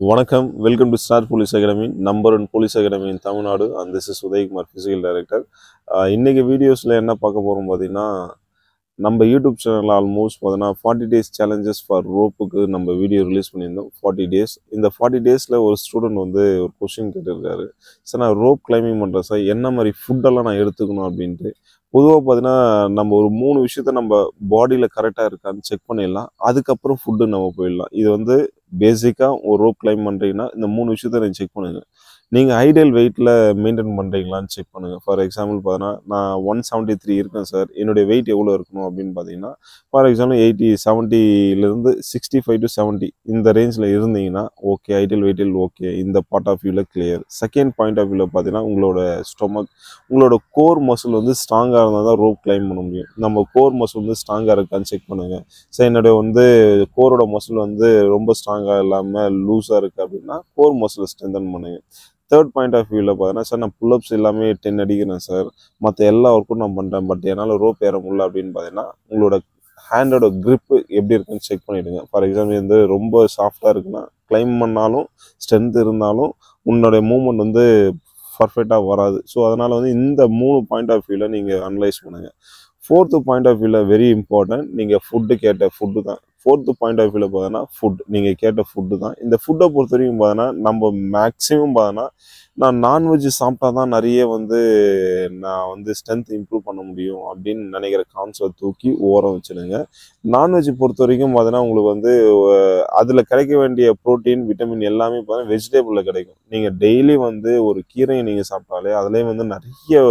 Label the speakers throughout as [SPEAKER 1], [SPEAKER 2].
[SPEAKER 1] வணக்கம், welcome to star police academy, number 1 police academy in Tamil Nadu. And this is Udayakumar, physical director. இன்னைக்கு வீடியோஸில் என்ன பார்க்க போகிறோம் பார்த்தீங்கன்னா, நம்ம யூடியூப் சேனலில் ஆல்மோஸ்ட் பார்த்தீங்கன்னா 40 டேஸ் சேலஞ்சஸ் ஃபார் ரோப்புக்கு நம்ம வீடியோ ரிலீஸ் பண்ணியிருந்தோம். 40 டேஸ். இந்த 40 டேஸில் ஒரு ஸ்டூடெண்ட் வந்து ஒரு கொஸ்டின் கேட்டிருக்காரு. சார், நான் ரோப் கிளைம்பிங் பண்ணுறேன் சார், என்ன மாதிரி ஃபுட்டெல்லாம் நான் எடுத்துக்கணும் அப்படின்ட்டு. பொதுவாக பார்த்தீங்கன்னா, நம்ம ஒரு 3 விஷயத்த நம்ம பாடியில் கரெக்டாக இருக்கான்னு செக் பண்ணிடலாம். அதுக்கப்புறம் ஃபுட்டு நம்ம போயிடலாம். இது வந்து பேசிக்காக ஒரு ரோப் கிளைம் பண்ணுறீங்கன்னா இந்த 3 விஷயத்த நீங்கள் செக் பண்ணுங்கள். நீங்கள் ஐடியல் வெயிட்டில் மெயின்டைன் பண்ணுறீங்களான்னு செக் பண்ணுங்கள். ஃபார் எக்ஸாம்பிள் பார்த்தீங்கன்னா, நான் 173 இருக்கேன் சார், என்னுடைய வெயிட் எவ்வளோ இருக்கணும் அப்படின்னு பார்த்தீங்கன்னா, ஃபார் எக்ஸாம்பிள் 70 65 to 70 இந்த ரேஞ்சில் இருந்தீங்கன்னா ஓகே, ஐடியல் வெயிட்டில் ஓகே, இந்த பார்ட் ஆஃப் வியூவில் கிளியர். செகண்ட் பாயிண்ட் ஆஃப் வியூவில் பார்த்தீங்கன்னா, உங்களோட ஸ்டொமக், உங்களோட கோர் மசில் வந்து ஸ்ட்ராங்காக இருந்தால் தான் ரோப் கிளைம் பண்ண முடியும். நம்ம கோர் மசில் வந்து ஸ்ட்ராங்காக இருக்கான்னு செக் பண்ணுங்கள். சார், என்னுடைய வந்து கோரோட மசில் வந்து ரொம்ப ஸ்ட்ராங்காக இல்லாமல் லூஸாக இருக்குது அப்படின்னா கோர் மசில் ஸ்ட்ரென்தன் பண்ணுங்கள். தேர்ட் பாயிண்ட் ஆஃப் வியூவில் பார்த்தீங்கன்னா, சார் நான் புல்லப்ஸ் எல்லாமே 10 அடிக்கிறேன் சார், மற்ற எல்லா ஒர்க்கும் நான் பண்ணுறேன், பட் என்னால் ரோப் ஏற முடியல அப்படின்னு பார்த்தீங்கன்னா, உங்களோட ஹேண்டோட க்ரிப்பு எப்படி இருக்குன்னு செக் பண்ணிவிடுங்க. ஃபார் எக்ஸாம்பிள் வந்து ரொம்ப சாஃப்டாக இருக்குன்னா கிளைம் பண்ணாலும் ஸ்ட்ரென்த் இருந்தாலும் உன்னோடைய மூவ்மெண்ட் வந்து பர்ஃபெக்டாக வராது. ஸோ அதனால் வந்து இந்த 3 பாயிண்ட் ஆஃப் வியூவில் நீங்கள் அனலைஸ் பண்ணுங்கள். ஃபோர்த்து பாயிண்ட் ஆஃப் வியூவில் வெரி இம்பார்ட்டன்ட், நீங்கள் ஃபுட்டு கேட்ட ஃபுட்டு தான். ஃபோர்த்து பாயிண்ட் ஆஃப் வியூவில் பார்த்தோன்னா ஃபுட், நீங்கள் கேட்ட ஃபுட்டு தான். இந்த ஃபுட்டை பொறுத்த வரைக்கும் பார்த்தோன்னா, நம்ம மேக்ஸிமம் பார்த்தோன்னா நான் நான்வெஜ் சாப்பிட்டா தான் நிறைய வந்து நான் வந்து ஸ்ட்ரென்த் இம்ப்ரூவ் பண்ண முடியும் அப்படின்னு நினைக்கிற கான்செப்ட் தூக்கி ஓரம் வச்சுடுங்க. நான்வெஜ் பொறுத்த வரைக்கும் பார்த்தோன்னா உங்களுக்கு வந்து அதில் கிடைக்க வேண்டிய ப்ரோட்டீன், விட்டமின் எல்லாமே பார்த்தீங்கன்னா வெஜிடபிளில் கிடைக்கும். நீங்கள் டெய்லி வந்து ஒரு கீரையை நீங்கள் சாப்பிட்டாலே அதிலே வந்து நிறைய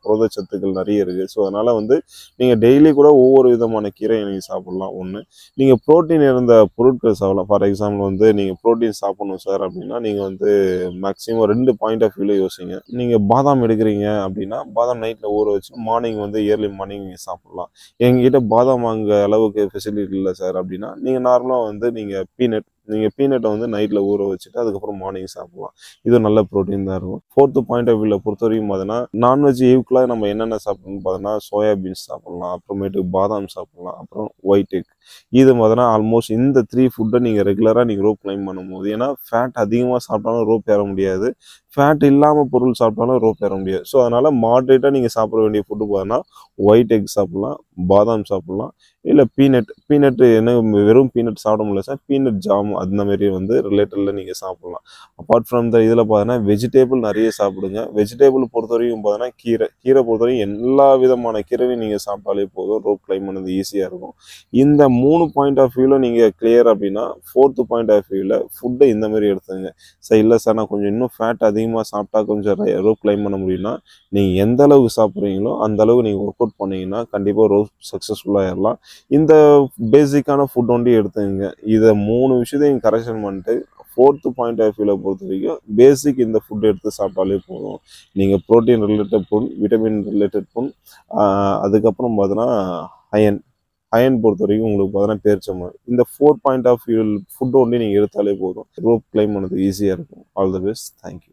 [SPEAKER 1] புரதச்சத்துக்கள் நிறைய இருக்குது. ஸோ அதனால் வந்து நீங்கள் டெய்லி கூட ஒவ்வொரு விதமான கீரையை நீங்கள் சாப்பிட்லாம். ஒன்று, நீங்கள் ப்ரோட்டீன் இருந்த பொருட்கள் சாப்பிடலாம். ஃபார் எக்ஸாம்பிள் வந்து நீங்கள் ப்ரோட்டீன் சாப்பிடணும் சார் அப்படின்னா நீங்கள் வந்து மேக்ஸிமம் 2 பாயிண்ட் ஆஃப் வியூவில் யோசிங்க. நீங்கள் பாதாம் எடுக்கிறீங்க அப்படின்னா பாதாம் நைட்டில் ஊற வச்சு மார்னிங் வந்து ஏர்லி மார்னிங் நீங்கள் சாப்பிட்லாம். எங்ககிட்ட பாதாம் வாங்க அளவுக்கு ஃபெசிலிட்டி இல்லை சார் அப்படின்னா நீங்கள் நார்மலாக வந்து நீங்கள் பீனட்டை வந்து நைட்டில் ஊற வச்சுட்டு அதுக்கப்புறம் மார்னிங் சாப்பிட்லாம். இது நல்ல ப்ரோட்டீன் தான் இருக்கும். ஃபோர்த்து பாயிண்ட் ஆஃப் வியூவில் பொறுத்த வரைக்கும் பார்த்தீங்கன்னா, நான்வெஜ் ஈக்குவலாக நம்ம என்னென்ன சாப்பிடணும்னு பார்த்தோன்னா சோயாபீன்ஸ் சாப்பிட்லாம், அப்புறமேட்டு பாதாம் சாப்பிட்லாம், அப்புறம் ஒயிட் எக். இது பார்த்தீங்கன்னா ஆல்மோஸ்ட் இந்த 3 ஃபுட்டை நீங்கள் ரெகுலராக நீங்கள் ரோப் கிளைம் பண்ணும்போது, ஏன்னா ஃபேட் அதிகமாக சாப்பிட்டாலும் ரோப் ஏற முடியாது, ஃபேட் இல்லாமல் பொருள் சாப்பிட்டாலும் ரோப் ஏற முடியாது. ஸோ அதனால் மாட்ரேட்டாக நீங்கள் சாப்பிட வேண்டிய ஃபுட்டு பார்த்தோன்னா ஒயிட் எக் சாப்பிட்லாம், பாதாம் சாப்பிட்லாம், இல்லை பீனட் என்ன வெறும் பீனட் சாப்பிட முடியல சார், பீனட் ஜாம் அந்த மாதிரி வந்து ரிலேட்டடில் நீங்கள் சாப்பிட்லாம். அப்பார்ட் ஃப்ரம் த இதில் பார்த்தீங்கன்னா வெஜிடேபிள் நிறைய சாப்பிடுங்க. வெஜிடேபிள் பொறுத்த வரைக்கும் பார்த்தீங்கன்னா கீரை பொறுத்த வரைக்கும் எல்லா விதமான கீரையும் நீங்கள் சாப்பிட்டாலே போதும், ரோப் கிளைம் பண்ணது ஈஸியாக இருக்கும். இந்த 3 பாயிண்ட் ஆஃப் வியூவில் நீங்கள் கிளியர் அப்படின்னா ஃபோர்த்து பாயிண்ட் ஆஃப் வியூவில் ஃபுட்டை இந்த மாதிரி எடுத்துங்க. சார் இல்லை சார், நான் கொஞ்சம் இன்னும் ஃபேட் அதிகமாக சாப்பிட்டா கொஞ்சம் ரோப் கிளைம் பண்ண முடியும்னா நீங்கள் எந்த அளவுக்கு சாப்பிட்றீங்களோ அந்த அளவுக்கு நீங்கள் ஒர்க் அவுட் பண்ணிங்கன்னா கண்டிப்பாக ரோப் சக்ஸஸ்ஃபுல்லாக ஏறலாம். இந்த பேசிக்கான ஃபுட் ஒண்டி எடுத்துங்க. இதை 3 விஷயத்தையும் கரெக்ஷன் பண்ணிட்டு ஃபோர்த்து பாயிண்ட் ஆஃப் வியூவில் பொறுத்த வரைக்கும் பேசிக் இந்த ஃபுட் எடுத்து சாப்பிட்டாலே போதும். நீங்கள் protein related food, vitamin related food, அதுக்கப்புறம் பார்த்தீங்கன்னா அயன் பொறுத்த வரைக்கும் உங்களுக்கு பார்த்தீங்கன்னா பேரிச்சம்பழம். இந்த 4 பாயிண்ட் ஆஃப் வியூ ஃபுட் ஒண்டி நீங்கள் எடுத்தாலே போதும், ரோப் கிளைம் பண்ணது ஈஸியாக இருக்கும். All the best. தேங்க்யூ.